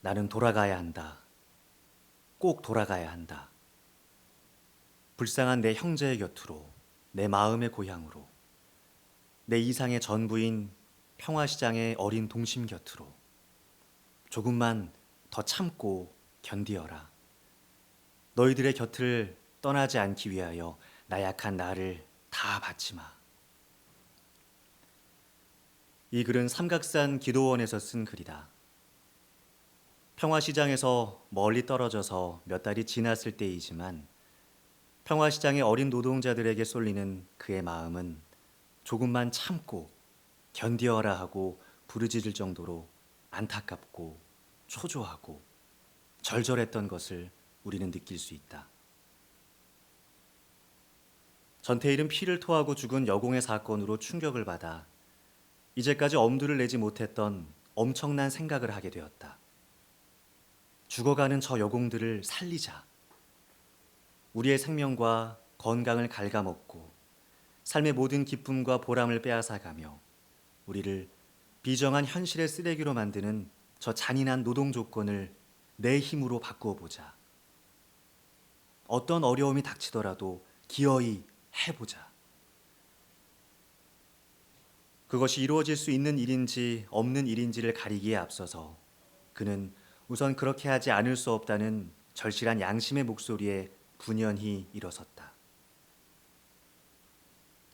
나는 돌아가야 한다. 꼭 돌아가야 한다. 불쌍한 내 형제의 곁으로, 내 마음의 고향으로, 내 이상의 전부인 평화시장의 어린 동심 곁으로 조금만 더 참고 견디어라. 너희들의 곁을 떠나지 않기 위하여 나약한 나를 다 받지 마. 이 글은 삼각산 기도원에서 쓴 글이다. 평화시장에서 멀리 떨어져서 몇 달이 지났을 때이지만 평화시장의 어린 노동자들에게 쏠리는 그의 마음은 조금만 참고 견디어라 하고 부르짖을 정도로 안타깝고 초조하고 절절했던 것을 우리는 느낄 수 있다. 전태일은 피를 토하고 죽은 여공의 사건으로 충격을 받아 이제까지 엄두를 내지 못했던 엄청난 생각을 하게 되었다. 죽어가는 저 여공들을 살리자. 우리의 생명과 건강을 갉아먹고 삶의 모든 기쁨과 보람을 빼앗아가며 우리를 비정한 현실의 쓰레기로 만드는 저 잔인한 노동 조건을 내 힘으로 바꾸어 보자. 어떤 어려움이 닥치더라도 기어이 해보자. 그것이 이루어질 수 있는 일인지 없는 일인지를 가리기에 앞서서 그는 우선 그렇게 하지 않을 수 없다는 절실한 양심의 목소리에 분연히 일어섰다.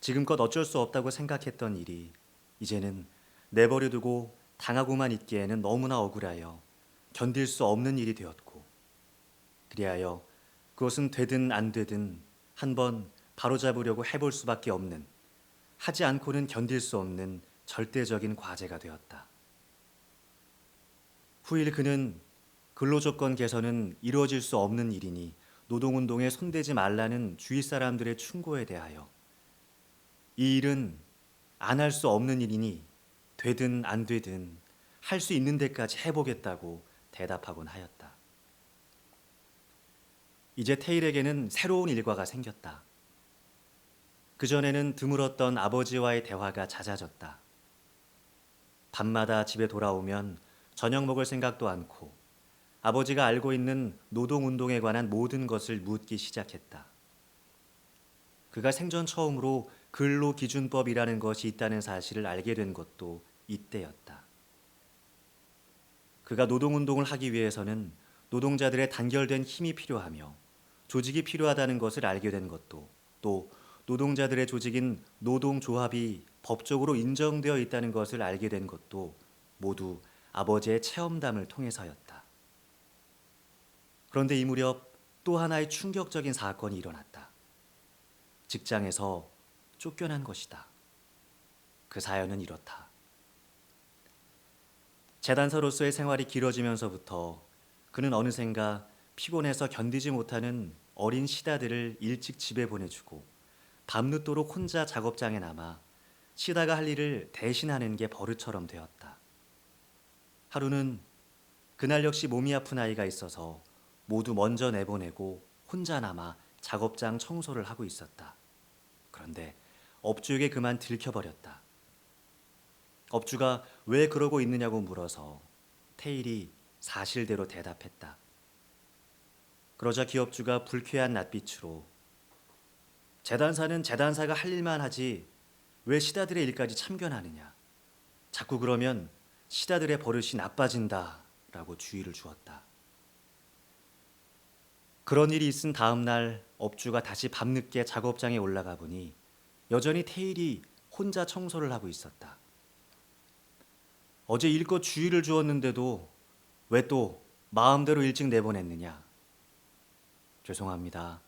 지금껏 어쩔 수 없다고 생각했던 일이 이제는 내버려 두고 당하고만 있기에는 너무나 억울하여 견딜 수 없는 일이 되었고, 그리하여 그것은 되든 안 되든 한번 바로잡으려고 해볼 수밖에 없는, 하지 않고는 견딜 수 없는 절대적인 과제가 되었다. 후일 그는 근로조건 개선은 이루어질 수 없는 일이니 노동운동에 손대지 말라는 주위 사람들의 충고에 대하여 이 일은 안 할 수 없는 일이니 되든 안 되든 할 수 있는 데까지 해보겠다고 대답하곤 하였다. 이제 테일에게는 새로운 일과가 생겼다. 그전에는 드물었던 아버지와의 대화가 잦아졌다. 밤마다 집에 돌아오면 저녁 먹을 생각도 않고 아버지가 알고 있는 노동운동에 관한 모든 것을 묻기 시작했다. 그가 생전 처음으로 근로기준법이라는 것이 있다는 사실을 알게 된 것도 이때였다. 그가 노동운동을 하기 위해서는 노동자들의 단결된 힘이 필요하며 조직이 필요하다는 것을 알게 된 것도, 또 노동자들의 조직인 노동조합이 법적으로 인정되어 있다는 것을 알게 된 것도 모두 아버지의 체험담을 통해서였다. 그런데 이 무렵 또 하나의 충격적인 사건이 일어났다. 직장에서 쫓겨난 것이다. 그 사연은 이렇다. 재단사로서의 생활이 길어지면서부터 그는 어느샌가 피곤해서 견디지 못하는 어린 시다들을 일찍 집에 보내주고 밤늦도록 혼자 작업장에 남아 시다가 할 일을 대신하는 게 버릇처럼 되었다. 하루는 그날 역시 몸이 아픈 아이가 있어서 모두 먼저 내보내고 혼자 남아 작업장 청소를 하고 있었다. 그런데 업주에게 그만 들켜버렸다. 업주가 왜 그러고 있느냐고 물어서 테일이 사실대로 대답했다. 그러자 기업주가 불쾌한 낯빛으로 재단사는 재단사가 할 일만 하지 왜 시다들의 일까지 참견하느냐. 자꾸 그러면 시다들의 버릇이 나빠진다 라고 주의를 주었다. 그런 일이 있은 다음 날 업주가 다시 밤늦게 작업장에 올라가 보니 여전히 테일이 혼자 청소를 하고 있었다. 어제 일껏 주의를 주었는데도 왜 또 마음대로 일찍 내보냈느냐. 죄송합니다.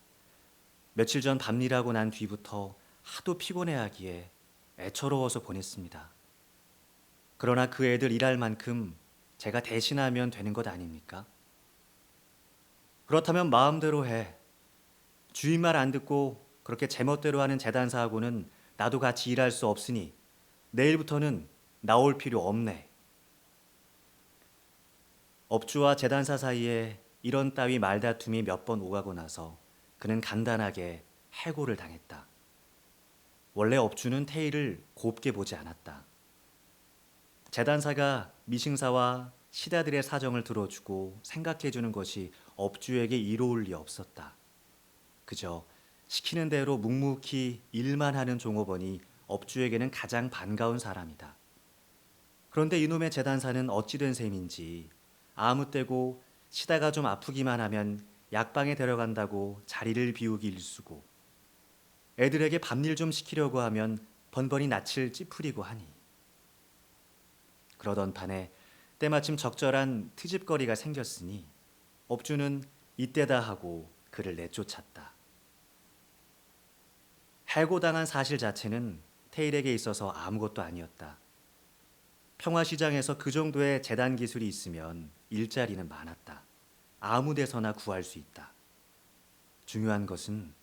며칠 전 밤일하고 난 뒤부터 하도 피곤해하기에 애처로워서 보냈습니다. 그러나 그 애들 일할 만큼 제가 대신하면 되는 것 아닙니까? 그렇다면 마음대로 해. 주인 말 안 듣고 그렇게 제멋대로 하는 재단사하고는 나도 같이 일할 수 없으니 내일부터는 나올 필요 없네. 업주와 재단사 사이에 이런 따위 말다툼이 몇 번 오가고 나서 그는 간단하게 해고를 당했다. 원래 업주는 테일을 곱게 보지 않았다. 재단사가 미싱사와 시다들의 사정을 들어주고 생각해주는 것이 업주에게 이로울 리 없었다. 그저 시키는 대로 묵묵히 일만 하는 종업원이 업주에게는 가장 반가운 사람이다. 그런데 이놈의 재단사는 어찌된 셈인지 아무 때고 시다가 좀 아프기만 하면 약방에 데려간다고 자리를 비우기 일쑤고 애들에게 밥일 좀 시키려고 하면 번번이 낯을 찌푸리고 하니 그러던 판에 때마침 적절한 트집거리가 생겼으니 업주는 이때다 하고 그를 내쫓았다. 해고당한 사실 자체는 테일에게 있어서 아무것도 아니었다. 평화시장에서 그 정도의 재단 기술이 있으면 일자리는 많았다. 아무 데서나 구할 수 있다. 중요한 것은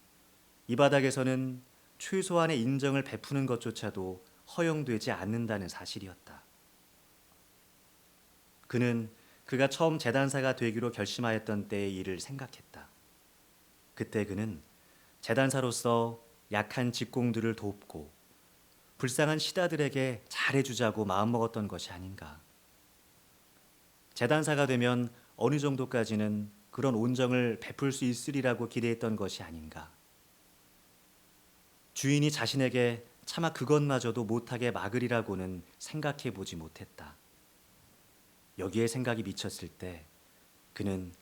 이 바닥에서는 최소한의 인정을 베푸는 것조차도 허용되지 않는다는 사실이었다. 그는 그가 처음 재단사가 되기로 결심하였던 때의 일을 생각했다. 그때 그는 재단사로서 약한 직공들을 돕고 불쌍한 시다들에게 잘해주자고 마음먹었던 것이 아닌가. 재단사가 되면 어느 정도까지는 그런 온정을 베풀 수 있으리라고 기대했던 것이 아닌가. 주인이 자신에게 차마 그것마저도 못하게 막으리라고는 생각해 보지 못했다. 여기에 생각이 미쳤을 때 그는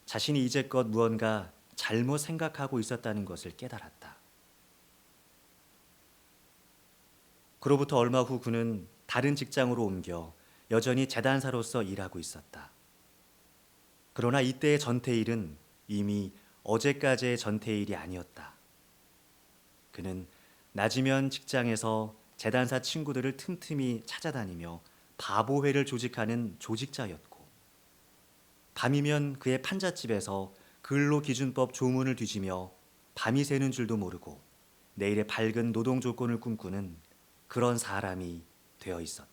자신이 이제껏 무언가 잘못 생각하고 있었다는 것을 깨달았다. 그로부터 얼마 후 그는 다른 직장으로 옮겨 여전히 재단사로서 일하고 있었다. 그러나 이때의 전태일은 이미 어제까지의 전태일이 아니었다. 그는 낮이면 직장에서 재단사 친구들을 틈틈이 찾아다니며 바보회를 조직하는 조직자였고 밤이면 그의 판잣집에서 근로기준법 조문을 뒤지며 밤이 새는 줄도 모르고 내일의 밝은 노동 조건을 꿈꾸는 그런 사람이 되어 있었다.